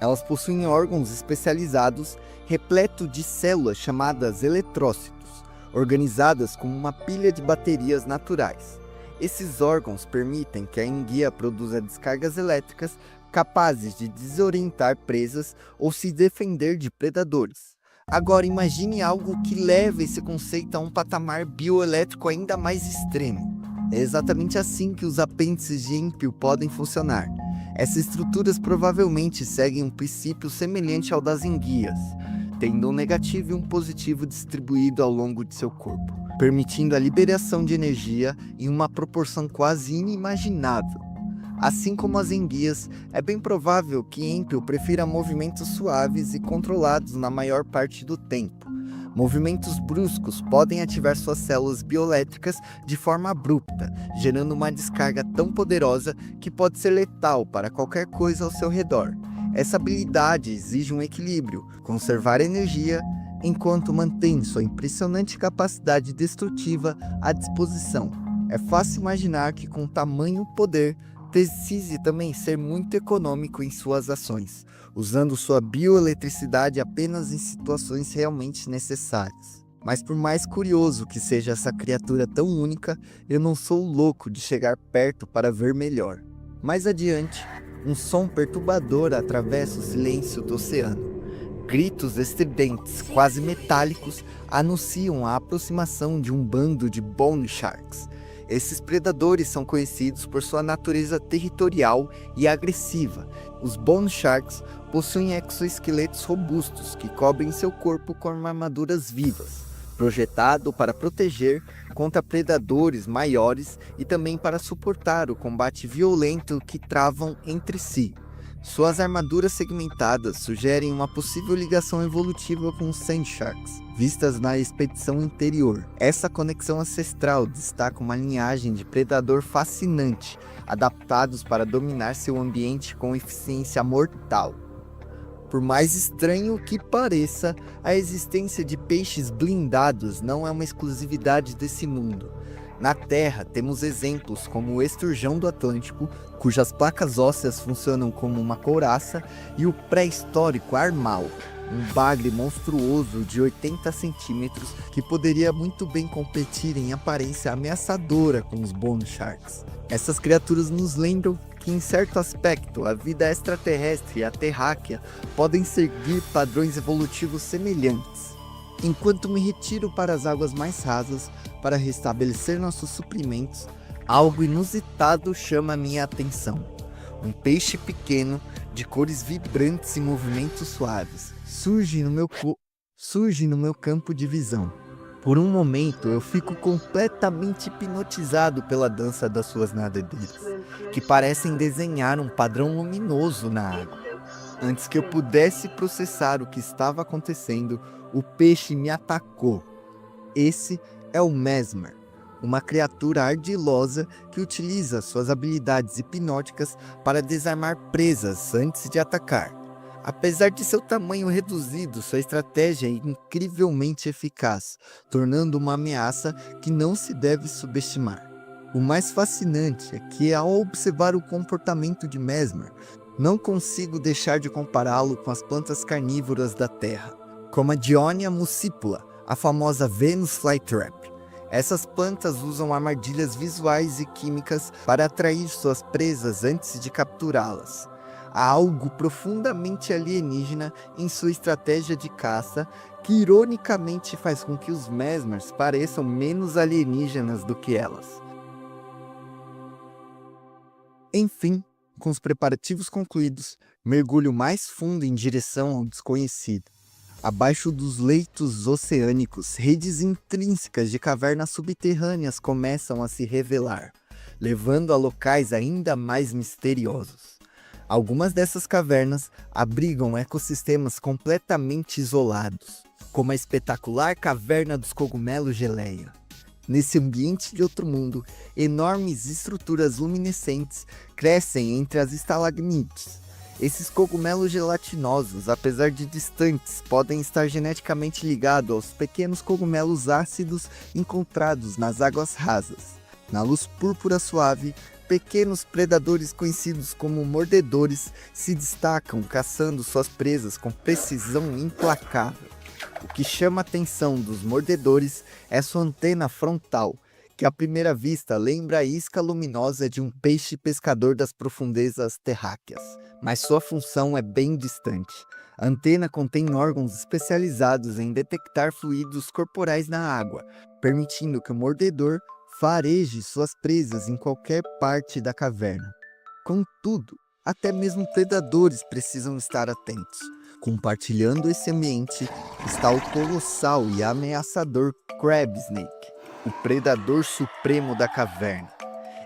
[SPEAKER 1] Elas possuem órgãos especializados repletos de células chamadas eletrócitos, organizadas como uma pilha de baterias naturais. Esses órgãos permitem que a enguia produza descargas elétricas capazes de desorientar presas ou se defender de predadores. Agora imagine algo que leve esse conceito a um patamar bioelétrico ainda mais extremo. É exatamente assim que os apêndices de Empio podem funcionar. Essas estruturas provavelmente seguem um princípio semelhante ao das enguias, tendo um negativo e um positivo distribuído ao longo de seu corpo, permitindo a liberação de energia em uma proporção quase inimaginável. Assim como as enguias, é bem provável que Empio prefira movimentos suaves e controlados na maior parte do tempo. Movimentos bruscos podem ativar suas células bioelétricas de forma abrupta, gerando uma descarga tão poderosa que pode ser letal para qualquer coisa ao seu redor. Essa habilidade exige um equilíbrio, conservar energia, enquanto mantém sua impressionante capacidade destrutiva à disposição. É fácil imaginar que com tamanho poder, precise também ser muito econômico em suas ações, usando sua bioeletricidade apenas em situações realmente necessárias. Mas por mais curioso que seja essa criatura tão única, eu não sou louco de chegar perto para ver melhor. Mais adiante, um som perturbador atravessa o silêncio do oceano. Gritos estridentes, quase metálicos, anunciam a aproximação de um bando de Bone Sharks. Esses predadores são conhecidos por sua natureza territorial e agressiva. Os Bone Sharks possuem exoesqueletos robustos que cobrem seu corpo com armaduras vivas, projetado para proteger contra predadores maiores e também para suportar o combate violento que travam entre si. Suas armaduras segmentadas sugerem uma possível ligação evolutiva com os Sand Sharks, vistas na expedição anterior. Essa conexão ancestral destaca uma linhagem de predador fascinante, adaptados para dominar seu ambiente com eficiência mortal. Por mais estranho que pareça, a existência de peixes blindados não é uma exclusividade desse mundo. Na Terra, temos exemplos como o esturjão do Atlântico, cujas placas ósseas funcionam como uma couraça, e o pré-histórico armal, um bagre monstruoso de 80 centímetros que poderia muito bem competir em aparência ameaçadora com os Bone Sharks. Essas criaturas nos lembram que, em certo aspecto, a vida extraterrestre e a terráquea podem seguir padrões evolutivos semelhantes. Enquanto me retiro para as águas mais rasas para restabelecer nossos suprimentos, algo inusitado chama minha atenção. Um peixe pequeno, de cores vibrantes e movimentos suaves, surge no meu campo de visão. Por um momento eu fico completamente hipnotizado pela dança das suas nadadeiras, que parecem desenhar um padrão luminoso na água. Antes que eu pudesse processar o que estava acontecendo, o peixe me atacou. Esse é o Mesmer, uma criatura ardilosa que utiliza suas habilidades hipnóticas para desarmar presas antes de atacar. Apesar de seu tamanho reduzido, sua estratégia é incrivelmente eficaz, tornando uma ameaça que não se deve subestimar. O mais fascinante é que, ao observar o comportamento de Mesmer, não consigo deixar de compará-lo com as plantas carnívoras da Terra, como a Dionia muscipula, a famosa Venus Flytrap. Essas plantas usam armadilhas visuais e químicas para atrair suas presas antes de capturá-las. Há algo profundamente alienígena em sua estratégia de caça, que ironicamente faz com que os Mesmers pareçam menos alienígenas do que elas. Enfim, com os preparativos concluídos, mergulho mais fundo em direção ao desconhecido. Abaixo dos leitos oceânicos, redes intrínsecas de cavernas subterrâneas começam a se revelar, levando a locais ainda mais misteriosos. Algumas dessas cavernas abrigam ecossistemas completamente isolados, como a espetacular Caverna dos Cogumelos Geleia. Nesse ambiente de outro mundo, enormes estruturas luminescentes crescem entre as estalagmites. Esses cogumelos gelatinosos, apesar de distantes, podem estar geneticamente ligados aos pequenos cogumelos ácidos encontrados nas águas rasas. Na luz púrpura suave, pequenos predadores conhecidos como mordedores se destacam caçando suas presas com precisão implacável. O que chama a atenção dos mordedores é sua antena frontal, que à primeira vista lembra a isca luminosa de um peixe pescador das profundezas terráqueas. Mas sua função é bem distante. A antena contém órgãos especializados em detectar fluidos corporais na água, permitindo que o mordedor fareje suas presas em qualquer parte da caverna. Contudo, até mesmo predadores precisam estar atentos. Compartilhando esse ambiente está o colossal e ameaçador Crab Snake, o predador supremo da caverna.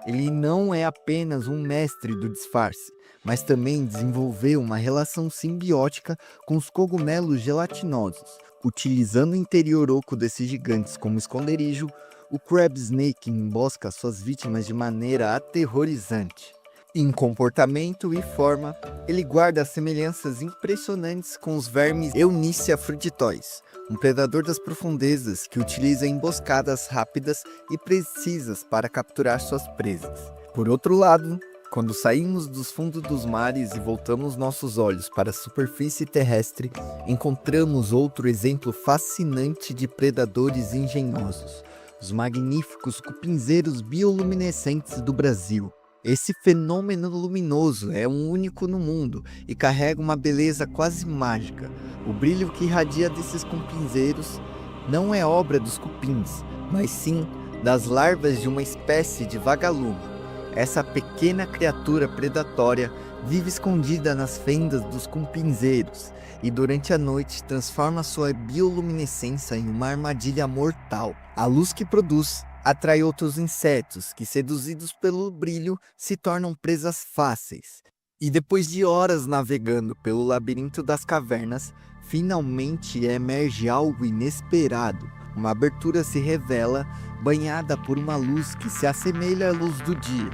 [SPEAKER 1] Ele não é apenas um mestre do disfarce, mas também desenvolveu uma relação simbiótica com os cogumelos gelatinosos. Utilizando o interior oco desses gigantes como esconderijo, o Crab Snake embosca suas vítimas de maneira aterrorizante. Em comportamento e forma, ele guarda semelhanças impressionantes com os vermes Eunychia frutitois, um predador das profundezas que utiliza emboscadas rápidas e precisas para capturar suas presas. Por outro lado, quando saímos dos fundos dos mares e voltamos nossos olhos para a superfície terrestre, encontramos outro exemplo fascinante de predadores engenhosos, os magníficos cupinzeiros bioluminescentes do Brasil. Esse fenômeno luminoso é um único no mundo e carrega uma beleza quase mágica. O brilho que irradia desses cupinzeiros não é obra dos cupins, mas sim das larvas de uma espécie de vagalume. Essa pequena criatura predatória vive escondida nas fendas dos cupinzeiros e durante a noite transforma sua bioluminescência em uma armadilha mortal. A luz que produz atrai outros insetos que, seduzidos pelo brilho, se tornam presas fáceis. E depois de horas navegando pelo labirinto das cavernas, finalmente emerge algo inesperado. Uma abertura se revela, banhada por uma luz que se assemelha à luz do dia.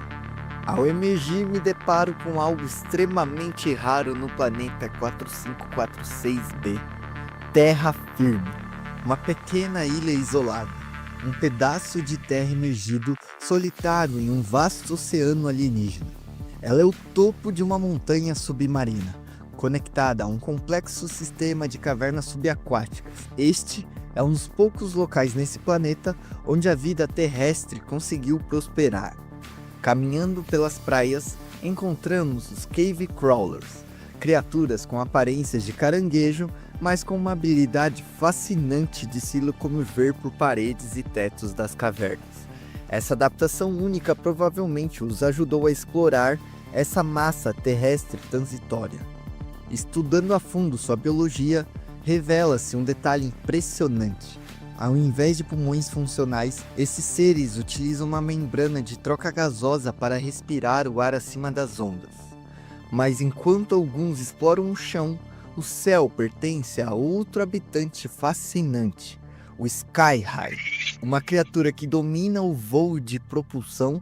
[SPEAKER 1] Ao emergir, me deparo com algo extremamente raro no planeta 4546b. Terra firme. Uma pequena ilha isolada. Um pedaço de terra emergido, solitário em um vasto oceano alienígena. Ela é o topo de uma montanha submarina, conectada a um complexo sistema de cavernas subaquáticas. Este é um dos poucos locais nesse planeta onde a vida terrestre conseguiu prosperar. Caminhando pelas praias, encontramos os Cave Crawlers, criaturas com aparências de caranguejo, mas com uma habilidade fascinante de se locomover por paredes e tetos das cavernas. Essa adaptação única provavelmente os ajudou a explorar essa massa terrestre transitória. Estudando a fundo sua biologia, revela-se um detalhe impressionante. Ao invés de pulmões funcionais, esses seres utilizam uma membrana de troca gasosa para respirar o ar acima das ondas. Mas enquanto alguns exploram o chão, o céu pertence a outro habitante fascinante, o Skyhigh, uma criatura que domina o voo de propulsão,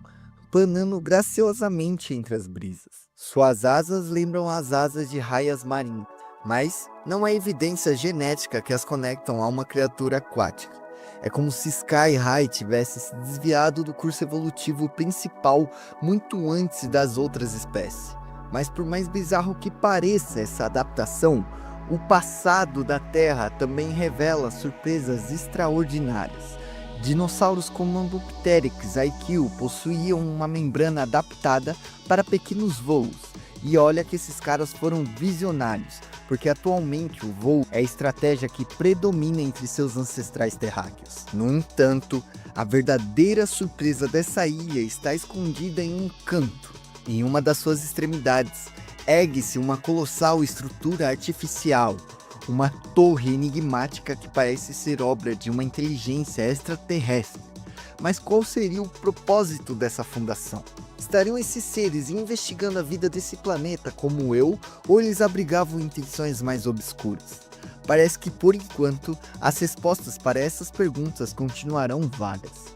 [SPEAKER 1] planando graciosamente entre as brisas. Suas asas lembram as asas de raias marinhas, mas não há evidência genética que as conectam a uma criatura aquática. É como se Skyhigh tivesse se desviado do curso evolutivo principal muito antes das outras espécies. Mas por mais bizarro que pareça essa adaptação, o passado da Terra também revela surpresas extraordinárias. Dinossauros como Ambopteryx aikiu possuíam uma membrana adaptada para pequenos voos. E olha que esses caras foram visionários, porque atualmente o voo é a estratégia que predomina entre seus ancestrais terráqueos. No entanto, a verdadeira surpresa dessa ilha está escondida em um canto. Em uma das suas extremidades, ergue-se uma colossal estrutura artificial, uma torre enigmática que parece ser obra de uma inteligência extraterrestre. Mas qual seria o propósito dessa fundação? Estariam esses seres investigando a vida desse planeta como eu, ou eles abrigavam intenções mais obscuras? Parece que por enquanto, as respostas para essas perguntas continuarão vagas.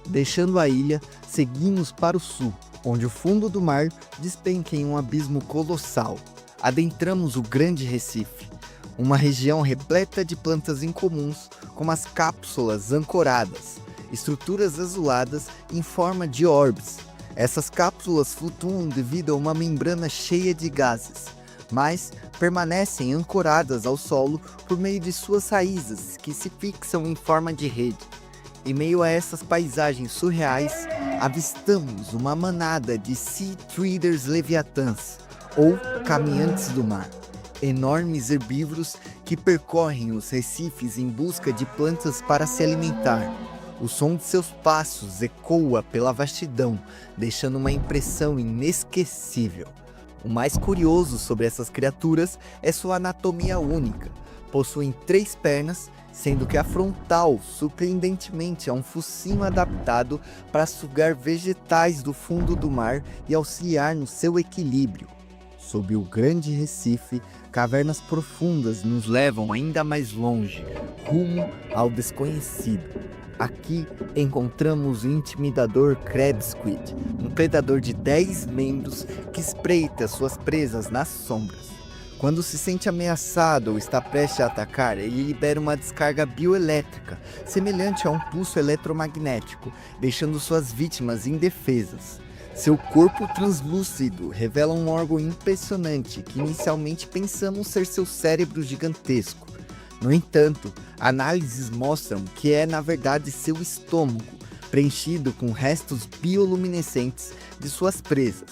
[SPEAKER 1] Deixando a ilha, seguimos para o sul, onde o fundo do mar despenca em um abismo colossal. Adentramos o Grande Recife, uma região repleta de plantas incomuns, como as cápsulas ancoradas, estruturas azuladas em forma de orbes. Essas cápsulas flutuam devido a uma membrana cheia de gases, mas permanecem ancoradas ao solo por meio de suas raízes, que se fixam em forma de rede. Em meio a essas paisagens surreais, avistamos uma manada de Sea Treaders Leviathans, ou caminhantes do mar. enormes herbívoros que percorrem os recifes em busca de plantas para se alimentar. O som de seus passos ecoa pela vastidão, deixando uma impressão inesquecível. O mais curioso sobre essas criaturas é sua anatomia única. Possuem 3 pernas, sendo que a frontal, surpreendentemente, é um focinho adaptado para sugar vegetais do fundo do mar e auxiliar no seu equilíbrio. Sob o grande recife, cavernas profundas nos levam ainda mais longe, rumo ao desconhecido. Aqui encontramos o intimidador Crab Squid, um predador de 10 membros que espreita suas presas nas sombras. Quando se sente ameaçado ou está prestes a atacar, ele libera uma descarga bioelétrica, semelhante a um pulso eletromagnético, deixando suas vítimas indefesas. Seu corpo translúcido revela um órgão impressionante que inicialmente pensamos ser seu cérebro gigantesco. No entanto, análises mostram que é na verdade seu estômago, preenchido com restos bioluminescentes de suas presas.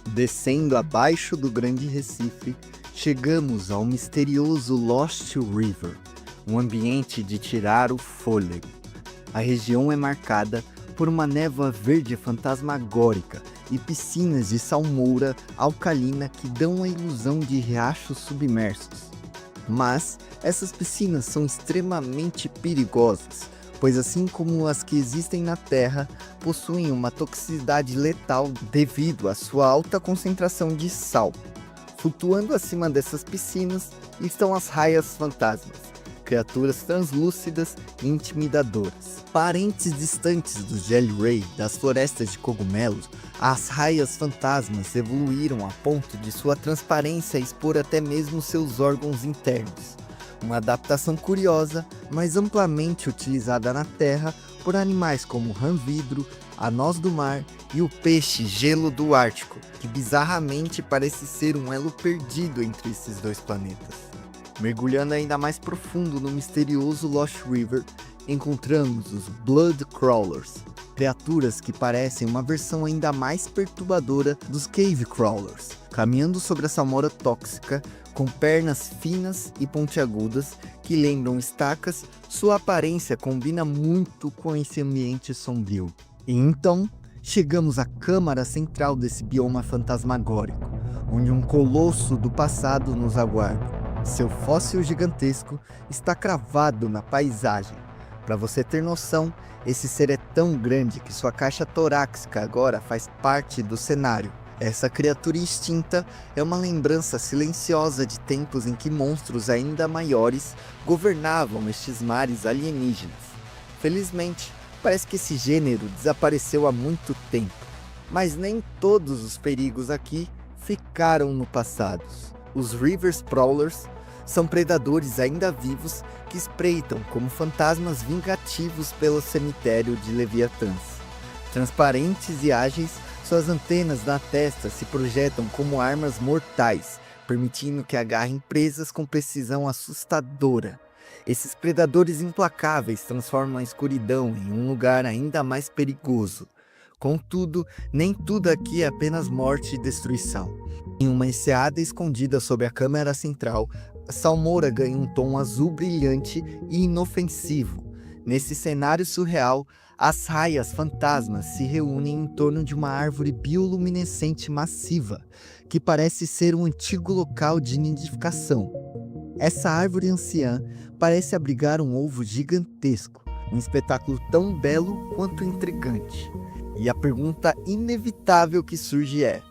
[SPEAKER 1] Descendo abaixo do grande recife, chegamos ao misterioso Lost River, um ambiente de tirar o fôlego. A região é marcada por uma névoa verde fantasmagórica e piscinas de salmoura alcalina que dão a ilusão de riachos submersos. Mas essas piscinas são extremamente perigosas, pois assim como as que existem na Terra, possuem uma toxicidade letal devido à sua alta concentração de sal. Flutuando acima dessas piscinas estão as raias fantasmas, criaturas translúcidas e intimidadoras. Parentes distantes do Jelly Ray das florestas de cogumelos, as raias fantasmas evoluíram a ponto de sua transparência expor até mesmo seus órgãos internos. Uma adaptação curiosa, mas amplamente utilizada na Terra por animais como o rã-vidro, a noz do mar e o peixe gelo do Ártico, que bizarramente parece ser um elo perdido entre esses 2 planetas. Mergulhando ainda mais profundo no misterioso Lost River, encontramos os Blood Crawlers, criaturas que parecem uma versão ainda mais perturbadora dos Cave Crawlers, caminhando sobre a salmoura tóxica, com pernas finas e pontiagudas que lembram estacas. Sua aparência combina muito com esse ambiente sombrio. E então, chegamos à câmara central desse bioma fantasmagórico, onde um colosso do passado nos aguarda. Seu fóssil gigantesco está cravado na paisagem. Para você ter noção, esse ser é tão grande que sua caixa torácica agora faz parte do cenário. Essa criatura extinta é uma lembrança silenciosa de tempos em que monstros ainda maiores governavam estes mares alienígenas. Felizmente, parece que esse gênero desapareceu há muito tempo, mas nem todos os perigos aqui ficaram no passado. Os River Prowlers são predadores ainda vivos que espreitam como fantasmas vingativos pelo cemitério de Leviatãs. Transparentes e ágeis, suas antenas na testa se projetam como armas mortais, permitindo que agarrem presas com precisão assustadora. Esses predadores implacáveis transformam a escuridão em um lugar ainda mais perigoso. Contudo, nem tudo aqui é apenas morte e destruição. Em uma enseada escondida sob a câmara central, a salmoura ganha um tom azul brilhante e inofensivo. Nesse cenário surreal, as raias fantasmas se reúnem em torno de uma árvore bioluminescente massiva, que parece ser um antigo local de nidificação. Essa árvore anciã parece abrigar um ovo gigantesco, um espetáculo tão belo quanto intrigante. E a pergunta inevitável que surge é: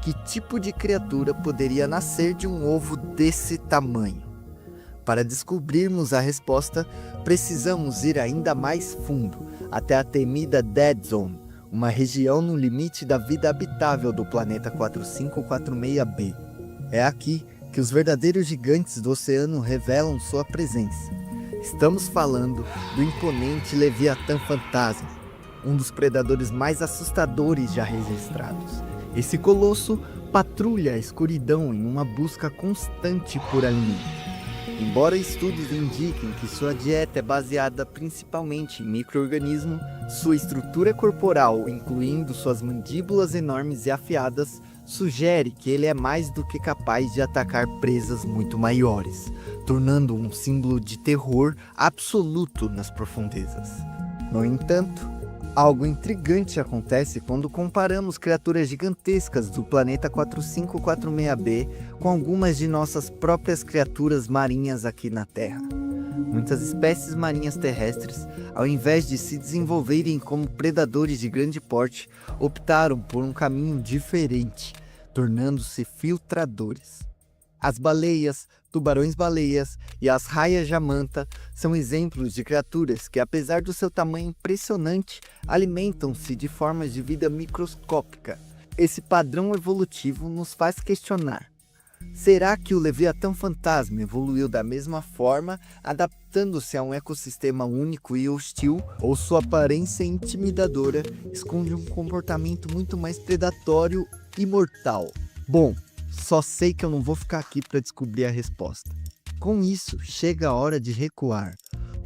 [SPEAKER 1] que tipo de criatura poderia nascer de um ovo desse tamanho? Para descobrirmos a resposta, precisamos ir ainda mais fundo, até a temida Dead Zone, uma região no limite da vida habitável do planeta 4546b. É aqui que os verdadeiros gigantes do oceano revelam sua presença. Estamos falando do imponente Leviatã Fantasma, um dos predadores mais assustadores já registrados. Esse colosso patrulha a escuridão em uma busca constante por alimento. Embora estudos indiquem que sua dieta é baseada principalmente em micro-organismos, sua estrutura corporal, incluindo suas mandíbulas enormes e afiadas, sugere que ele é mais do que capaz de atacar presas muito maiores, tornando um símbolo de terror absoluto nas profundezas. No entanto, algo intrigante acontece quando comparamos criaturas gigantescas do planeta 4546b com algumas de nossas próprias criaturas marinhas aqui na Terra. Muitas espécies marinhas terrestres, ao invés de se desenvolverem como predadores de grande porte, optaram por um caminho diferente, tornando-se filtradores. As baleias, tubarões-baleias e as raias-jamanta são exemplos de criaturas que, apesar do seu tamanho impressionante, alimentam-se de formas de vida microscópica. Esse padrão evolutivo nos faz questionar: será que o Leviatã fantasma evoluiu da mesma forma, adaptando-se a um ecossistema único e hostil, ou sua aparência intimidadora esconde um comportamento muito mais predatório e mortal? Bom, só sei que eu não vou ficar aqui para descobrir a resposta. Com isso, chega a hora de recuar.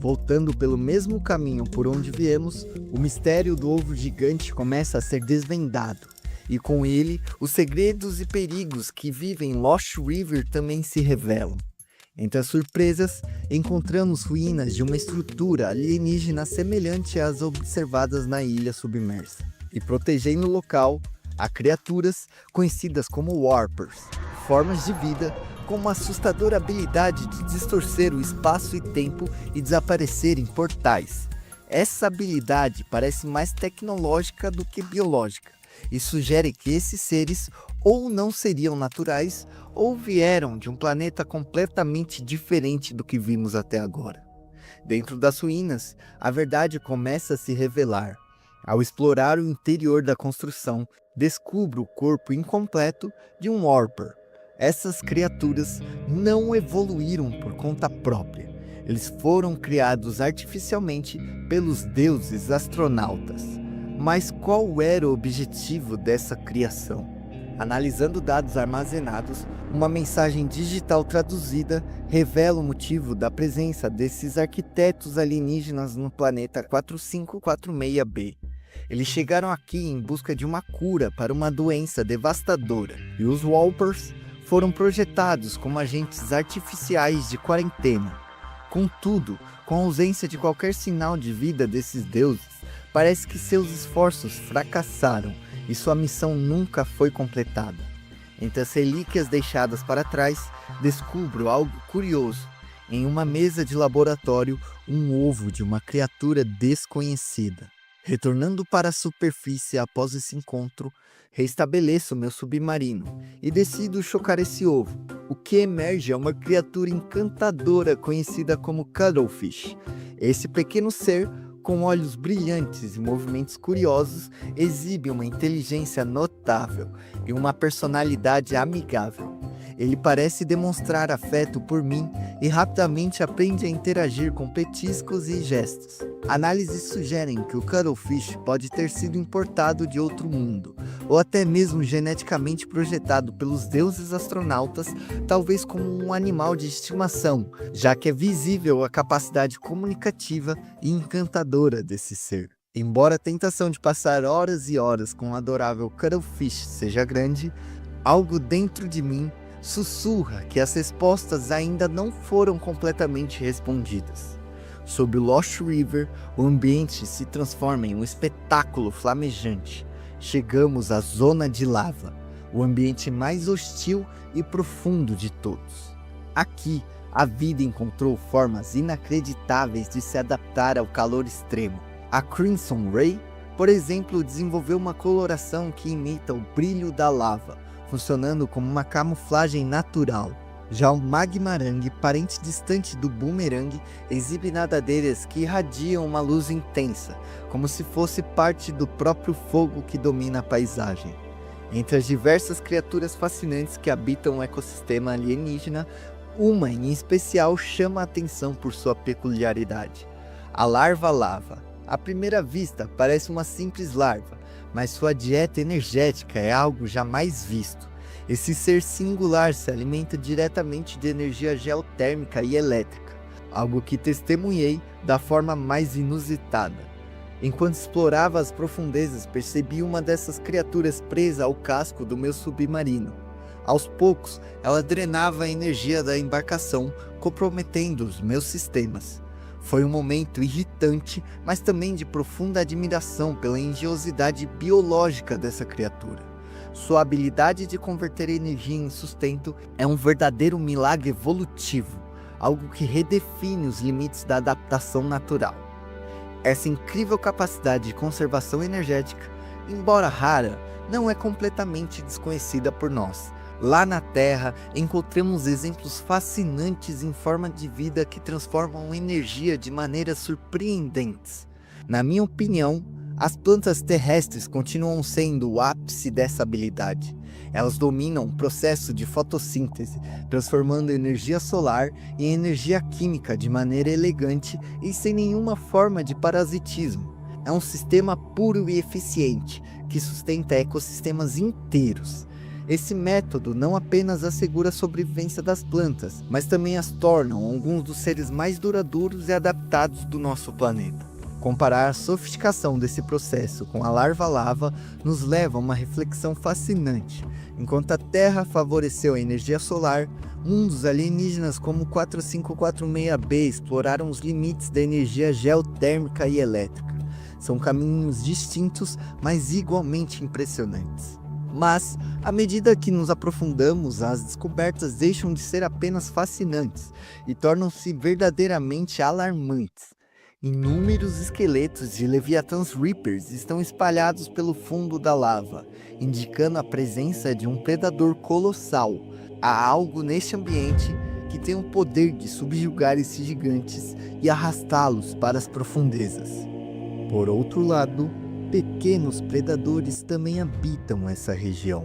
[SPEAKER 1] Voltando pelo mesmo caminho por onde viemos, o mistério do ovo gigante começa a ser desvendado. E com ele, os segredos e perigos que vivem em Lost River também se revelam. Entre as surpresas, encontramos ruínas de uma estrutura alienígena semelhante às observadas na ilha submersa. E protegendo o local, há criaturas conhecidas como Warpers, formas de vida com uma assustadora habilidade de distorcer o espaço e tempo e desaparecer em portais. Essa habilidade parece mais tecnológica do que biológica, e sugere que esses seres ou não seriam naturais ou vieram de um planeta completamente diferente do que vimos até agora. Dentro das ruínas, a verdade começa a se revelar. Ao explorar o interior da construção, descubro o corpo incompleto de um Warper. Essas criaturas não evoluíram por conta própria. Eles foram criados artificialmente pelos deuses astronautas. Mas qual era o objetivo dessa criação? Analisando dados armazenados, uma mensagem digital traduzida revela o motivo da presença desses arquitetos alienígenas no planeta 4546b. Eles chegaram aqui em busca de uma cura para uma doença devastadora, e os Warpers foram projetados como agentes artificiais de quarentena. Contudo, com a ausência de qualquer sinal de vida desses deuses, parece que seus esforços fracassaram e sua missão nunca foi completada. Entre as relíquias deixadas para trás, descubro algo curioso. Em uma mesa de laboratório, um ovo de uma criatura desconhecida. Retornando para a superfície após esse encontro, restabeleço meu submarino e decido chocar esse ovo. O que emerge é uma criatura encantadora conhecida como Cuttlefish. Esse pequeno ser, com olhos brilhantes e movimentos curiosos, exibe uma inteligência notável e uma personalidade amigável. Ele parece demonstrar afeto por mim e rapidamente aprende a interagir com petiscos e gestos. Análises sugerem que o Cuttlefish pode ter sido importado de outro mundo, ou até mesmo geneticamente projetado pelos deuses astronautas, talvez como um animal de estimação, já que é visível a capacidade comunicativa e encantadora desse ser. Embora a tentação de passar horas e horas com o adorável Cuttlefish seja grande, algo dentro de mim sussurra que as respostas ainda não foram completamente respondidas. Sob o Lost River, o ambiente se transforma em um espetáculo flamejante. Chegamos à zona de lava, o ambiente mais hostil e profundo de todos. Aqui, a vida encontrou formas inacreditáveis de se adaptar ao calor extremo. A Crimson Ray, por exemplo, desenvolveu uma coloração que imita o brilho da lava, funcionando como uma camuflagem natural. Já o Magmarang, parente distante do Boomerang, exibe nadadeiras que irradiam uma luz intensa, como se fosse parte do próprio fogo que domina a paisagem. Entre as diversas criaturas fascinantes que habitam o ecossistema alienígena, uma em especial chama a atenção por sua peculiaridade: a larva lava. À primeira vista, parece uma simples larva, mas sua dieta energética é algo jamais visto. Esse ser singular se alimenta diretamente de energia geotérmica e elétrica, algo que testemunhei da forma mais inusitada. Enquanto explorava as profundezas, percebi uma dessas criaturas presa ao casco do meu submarino. Aos poucos, ela drenava a energia da embarcação, comprometendo os meus sistemas. Foi um momento irritante, mas também de profunda admiração pela engenhosidade biológica dessa criatura. Sua habilidade de converter energia em sustento é um verdadeiro milagre evolutivo, algo que redefine os limites da adaptação natural. Essa incrível capacidade de conservação energética, embora rara, não é completamente desconhecida por nós. Lá na Terra, encontramos exemplos fascinantes em forma de vida que transformam energia de maneiras surpreendentes. Na minha opinião, as plantas terrestres continuam sendo o ápice dessa habilidade. Elas dominam o processo de fotossíntese, transformando energia solar em energia química de maneira elegante e sem nenhuma forma de parasitismo. É um sistema puro e eficiente, que sustenta ecossistemas inteiros. Esse método não apenas assegura a sobrevivência das plantas, mas também as tornam alguns dos seres mais duradouros e adaptados do nosso planeta. Comparar a sofisticação desse processo com a larva-lava nos leva a uma reflexão fascinante. Enquanto a Terra favoreceu a energia solar, mundos alienígenas como o 4546b exploraram os limites da energia geotérmica e elétrica. São caminhos distintos, mas igualmente impressionantes. Mas, à medida que nos aprofundamos, as descobertas deixam de ser apenas fascinantes e tornam-se verdadeiramente alarmantes. Inúmeros esqueletos de Leviatãs Reapers estão espalhados pelo fundo da lava, indicando a presença de um predador colossal. Há algo neste ambiente que tem o poder de subjugar esses gigantes e arrastá-los para as profundezas. Por outro lado, pequenos predadores também habitam essa região,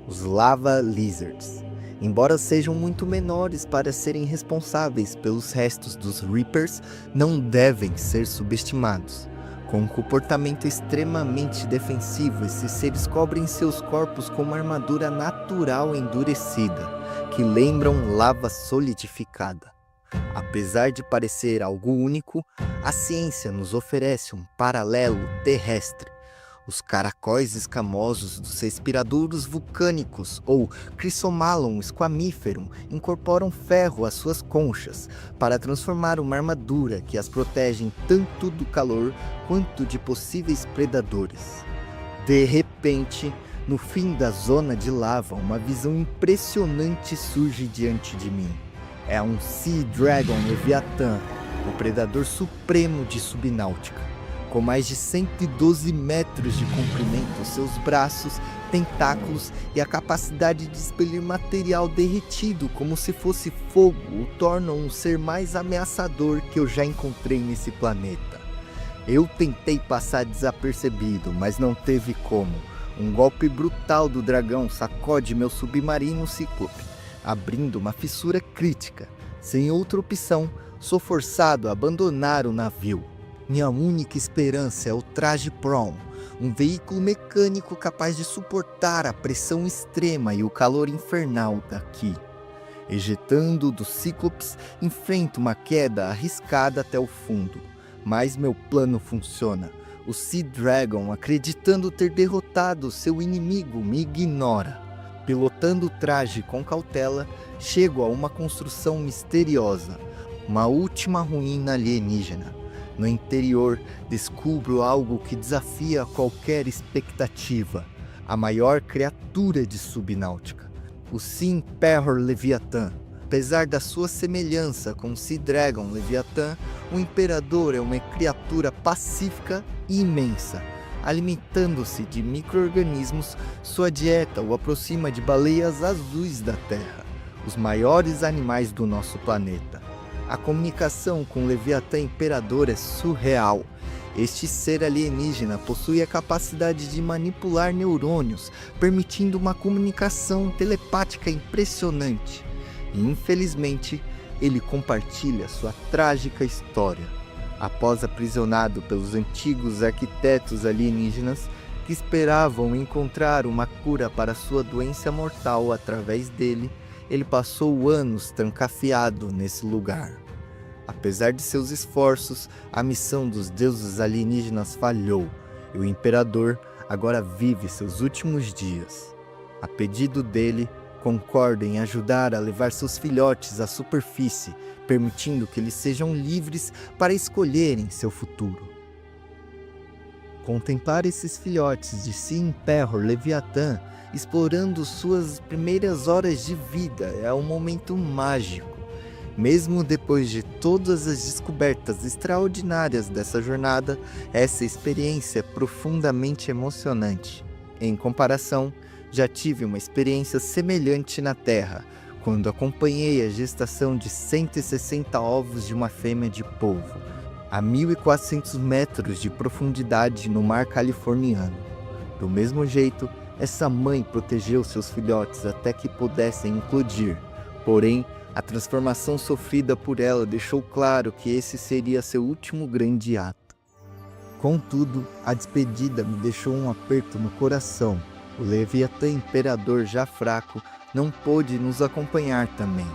[SPEAKER 1] os Lava Lizards. Embora sejam muito menores para serem responsáveis pelos restos dos Reapers, não devem ser subestimados. Com um comportamento extremamente defensivo, esses seres cobrem seus corpos com uma armadura natural endurecida, que lembram lava solidificada. Apesar de parecer algo único, a ciência nos oferece um paralelo terrestre. Os caracóis escamosos dos respiradouros vulcânicos, ou Chrysomalon squamiferum, incorporam ferro às suas conchas para transformar uma armadura que as protege tanto do calor quanto de possíveis predadores. De repente, no fim da zona de lava, uma visão impressionante surge diante de mim. É um Sea Dragon Leviatã, o predador supremo de subnáutica. Com mais de 112 metros de comprimento, seus braços, tentáculos e a capacidade de expelir material derretido como se fosse fogo o tornam um ser mais ameaçador que eu já encontrei nesse planeta. Eu tentei passar desapercebido, mas não teve como. Um golpe brutal do dragão sacode meu submarino Cíclope, abrindo uma fissura crítica. Sem outra opção, sou forçado a abandonar o navio. Minha única esperança é o Traje Prom, um veículo mecânico capaz de suportar a pressão extrema e o calor infernal daqui. Ejetando do Cíclopes, enfrento uma queda arriscada até o fundo, mas meu plano funciona. O Sea Dragon, acreditando ter derrotado seu inimigo, me ignora. Pilotando o traje com cautela, chego a uma construção misteriosa, uma última ruína alienígena. No interior, descubro algo que desafia qualquer expectativa. A maior criatura de subnáutica, o Sea Imperor Leviatã. Apesar da sua semelhança com o Sea Dragon Leviatã, o Imperador é uma criatura pacífica e imensa. Alimentando-se de micro-organismos, sua dieta o aproxima de baleias azuis da Terra, os maiores animais do nosso planeta. A comunicação com o Leviatã Imperador é surreal. Este ser alienígena possui a capacidade de manipular neurônios, permitindo uma comunicação telepática impressionante. E, infelizmente, ele compartilha sua trágica história. Após aprisionado pelos antigos arquitetos alienígenas, que esperavam encontrar uma cura para sua doença mortal através dele, ele passou anos trancafiado nesse lugar. Apesar de seus esforços, a missão dos deuses alienígenas falhou e o imperador agora vive seus últimos dias. A pedido dele, concorda em ajudar a levar seus filhotes à superfície, permitindo que eles sejam livres para escolherem seu futuro. Contemplar esses filhotes de Sim-Perror Leviatã explorando suas primeiras horas de vida é um momento mágico. Mesmo depois de todas as descobertas extraordinárias dessa jornada, essa experiência é profundamente emocionante. Em comparação, já tive uma experiência semelhante na Terra, quando acompanhei a gestação de 160 ovos de uma fêmea de polvo, a 1.400 metros de profundidade no mar californiano. Do mesmo jeito, essa mãe protegeu seus filhotes até que pudessem eclodir, porém, a transformação sofrida por ela deixou claro que esse seria seu último grande ato. Contudo, a despedida me deixou um aperto no coração. O Leviatã Imperador, já fraco, não pôde nos acompanhar também.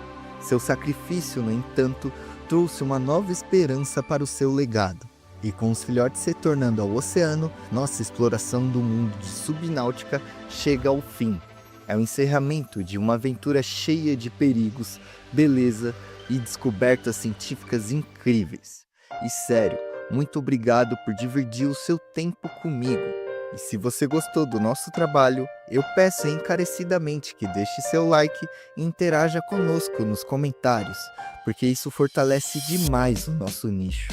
[SPEAKER 1] Seu sacrifício, no entanto, trouxe uma nova esperança para o seu legado. E com os filhotes retornando ao oceano, nossa exploração do mundo de subnáutica chega ao fim. É o encerramento de uma aventura cheia de perigos, beleza e descobertas científicas incríveis. E sério, muito obrigado por dividir o seu tempo comigo. E se você gostou do nosso trabalho, eu peço encarecidamente que deixe seu like e interaja conosco nos comentários, porque isso fortalece demais o nosso nicho.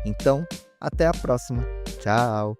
[SPEAKER 1] Então, até a próxima. Tchau!